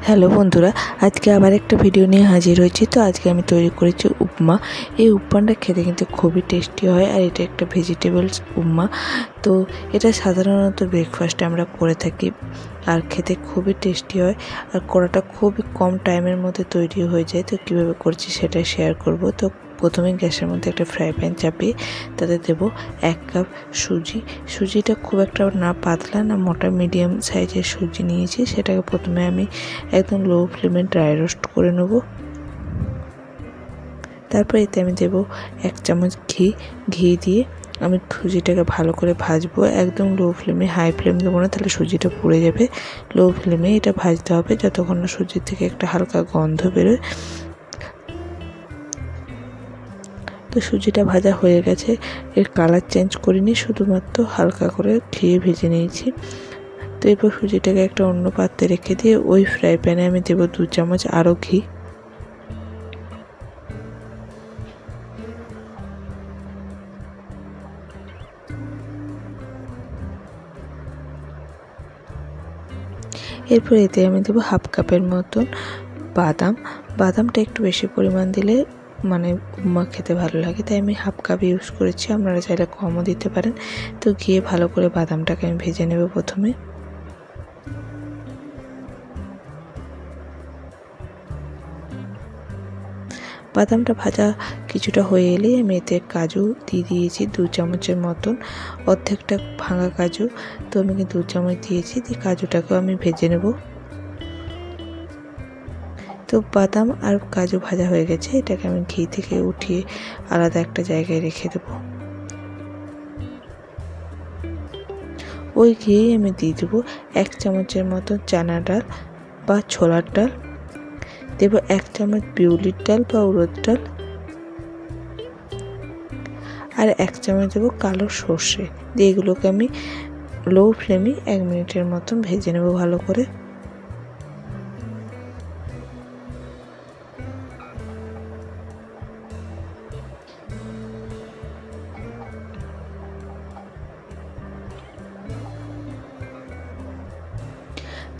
Hello বন্ধুরা, আজকে আবার একটা ভিডিও নিয়ে হাজির হয়েছি। তো আজকে আমি তৈরি করেছি উপমা। এই উপমাটা খেতে কিন্তু খুবই টেস্টি হয়, আর এটা একটা ভেজিটেবলস উপমা। তো এটা সাধারণত ব্রেকফাস্টে আমরা করে থাকি, আর খেতে খুবই টেস্টি হয়, আর করাটা খুবই কম টাইমের মধ্যে তৈরি হয়ে যায়। তো কীভাবে করছি সেটা শেয়ার করব। তো প্রথমে গ্যাসের মধ্যে একটা ফ্রাই প্যান চাপিয়ে তাতে দেব 1 কাপ সুজি। সুজিটা খুব একটা না পাতলা না মোটা, মিডিয়াম সাইজের সুজি নিয়েছি। সেটাকে প্রথমে আমি একদম লো ফ্লেমে ড্রাই রোস্ট করে নেব। তারপর এতে আমি দেব 1 চামচ ঘি দিয়ে আমি সুজিটাকে ভালো করে ভাজবো। একদম লো ফ্লেমে, হাই ফ্লেম দেবো না, তাহলে সুজিটা পুড়ে যাবে। লো ফ্লেমে এটা ভাজতে হবে যতক্ষণ না সুজির থেকে একটা হালকা গন্ধ বেরোয়। তো সুজিটা ভাজা হয়ে গেছে, এর কালার চেঞ্জ করিনি, শুধুমাত্র হালকা করে ঘিয়ে ভেজে নিয়েছি। তো এরপর সুজিটাকে একটা অন্য পাত্রে রেখে দিয়ে ওই ফ্রাই প্যানে আমি দেবো 2 চামচ আরও ঘি। এরপর এতে আমি দেবো 1/2 কাপের মতন বাদাম। বাদামটা একটু বেশি পরিমাণ দিলে মানে উপমা খেতে ভালো লাগে, তাই আমি 1/2 কাপ ইউজ করেছি, আপনারা চাইলে কমও দিতে পারেন। তো গিয়ে ভালো করে বাদামটাকে আমি ভেজে নেব প্রথমে। বাদামটা ভাজা কিছুটা হয়ে এলেই আমি এতে কাজু দিয়ে দিয়েছি 2 চামচের মতন, অর্ধেকটা ভাঙা কাজু। তো আমি 2 চামচ দিয়েছি, দিয়ে কাজুটাকেও আমি ভেজে নেব। তো বাদাম আর কাজু ভাজা হয়ে গেছে, এটাকে আমি ঘি থেকে উঠিয়ে আলাদা একটা জায়গায় রেখে দেব। ওই ঘিয়েই আমি দিয়ে দেবো 1 চামচের মতো চানা ডাল বা ছোলার ডাল, দেব 1 চামচ বিউলির ডাল বা উড়দ ডাল, আর 1 চামচ দেবো কালো সর্ষে। দিয়ে এগুলোকে আমি লো ফ্লেমে 1 মিনিটের মতন ভেজে নেব ভালো করে।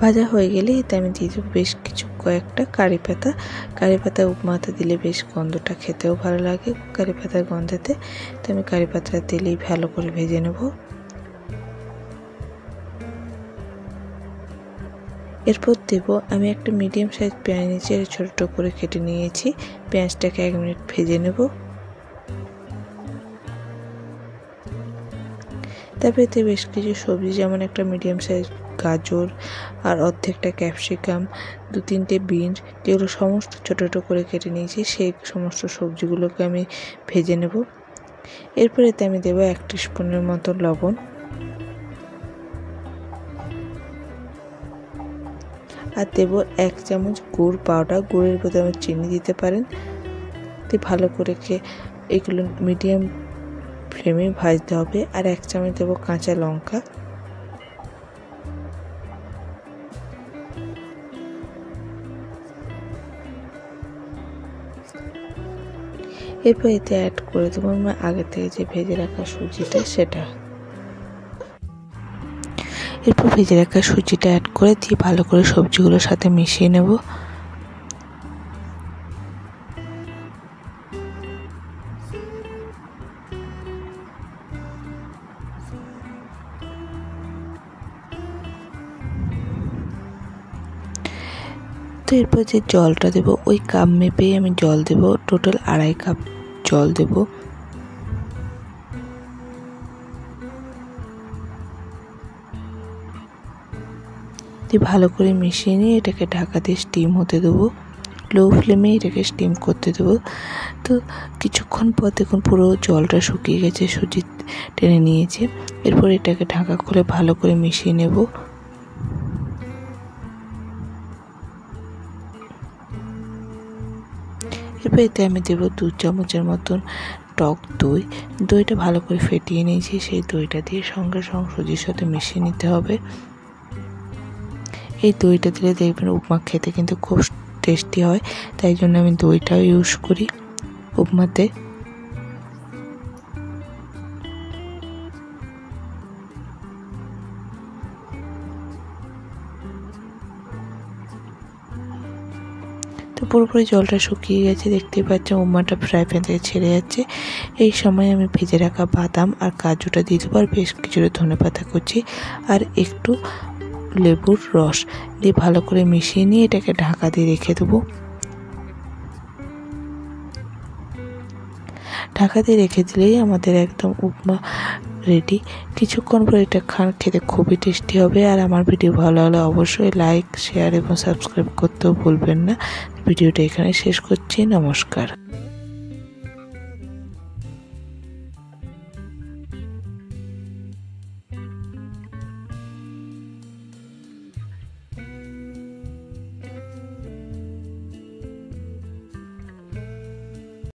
ভাজা হয়ে গেলে এতে আমি দিয়ে দেবো বেশ কয়েকটা কারি পাতা। কারি পাতা উপমাতে দিলে বেশ গন্ধটা খেতেও ভালো লাগে কারি পাতার গন্ধেতে। তো আমি কারি পাতা দিলেই ভালো করে ভেজে নেব। এরপর দেব আমি একটা মিডিয়াম সাইজ পেঁয়াজ নিচে ছোটো ছোটো করে কেটে নিয়েছি। পেঁয়াজটাকে 1 মিনিট ভেজে নেব। তারপর এতে বেশ কিছু সবজি, যেমন একটা মিডিয়াম সাইজ গাজর আর অর্ধেকটা ক্যাপসিকাম, 2-3টে বিনস, যেগুলো সমস্ত ছোটো ছোটো করে কেটে নিয়েছি, সেই সমস্ত সবজিগুলোকে আমি ভেজে নেব। এরপর এতে আমি দেবো 1 টিস্পুনের মতো লবণ, আর দেবো 1 চামচ গুড় পাউডার। গুড়ের বদলে চিনি দিতে পারেন। দিয়ে ভালো করে এগুলো মিডিয়াম ফ্লেমে ভাজতে হবে। আর 1 চামচ দেবো কাঁচা লঙ্কা। এরপর এতে অ্যাড করে দেবো আমি আগে থেকে যে ভেজে রাখা সুজিটা, সেটা। এরপর ভেজে রাখা সুজিটা অ্যাড করে দিয়ে ভালো করে সবজিগুলোর সাথে মিশিয়ে নেব। তো এরপর যে জলটা দেবো, ওই কাপ মেপেই আমি জল দেবো, টোটাল 2.5 কাপ জল দেবো। দিয়ে ভালো করে মিশিয়ে নিয়ে এটাকে ঢাকা দিয়ে স্টিম হতে দেবো। লো ফ্লেমে এটাকে স্টিম করতে দেবো। তো কিছুক্ষণ পর দেখুন পুরো জলটা শুকিয়ে গেছে, সুজি টেনে নিয়েছে। এরপর এটাকে ঢাকা খুলে ভালো করে মিশিয়ে নেব। এরপর এতে আমি দেবো 2 চামচের মতন টক দই। দইটা ভালো করে ফেটিয়ে নিয়েছি, সেই দইটা দিয়ে সঙ্গে সঙ্গে সুজির সাথে মিশিয়ে নিতে হবে। এই দইটা দিলে দেখবেন উপমা খেতে কিন্তু খুব টেস্টি হয়, তাই জন্য আমি দইটাও ইউজ করি উপমাতে। তো পুরোপুরি জলটা শুকিয়ে গেছে, দেখতেই পাচ্ছেন উপমাটা ফ্রাই প্যান থেকে ছেড়ে যাচ্ছে। এই সময় আমি ভেজে রাখা বাদাম আর কাজুটা দিয়ে দেবো, আর বেশ কিছুটা ধনেপাতা কুচি আর একটু লেবুর রস দিয়ে ভালো করে মিশিয়ে নিয়ে এটাকে ঢাকা দিয়ে রেখে দেবো। ঢাকা দিয়ে রেখে দিলেই আমাদের একদম উপমা রেডি। কিছুক্ষণ পর এটা খেতে খুবই টেস্টি হবে। আর আমার ভিডিও ভালো হলে অবশ্যই লাইক, শেয়ার এবং সাবস্ক্রাইব করতেও ভুলবেন না। ভিডিওটা এখানে শেষ করছি। নমস্কার।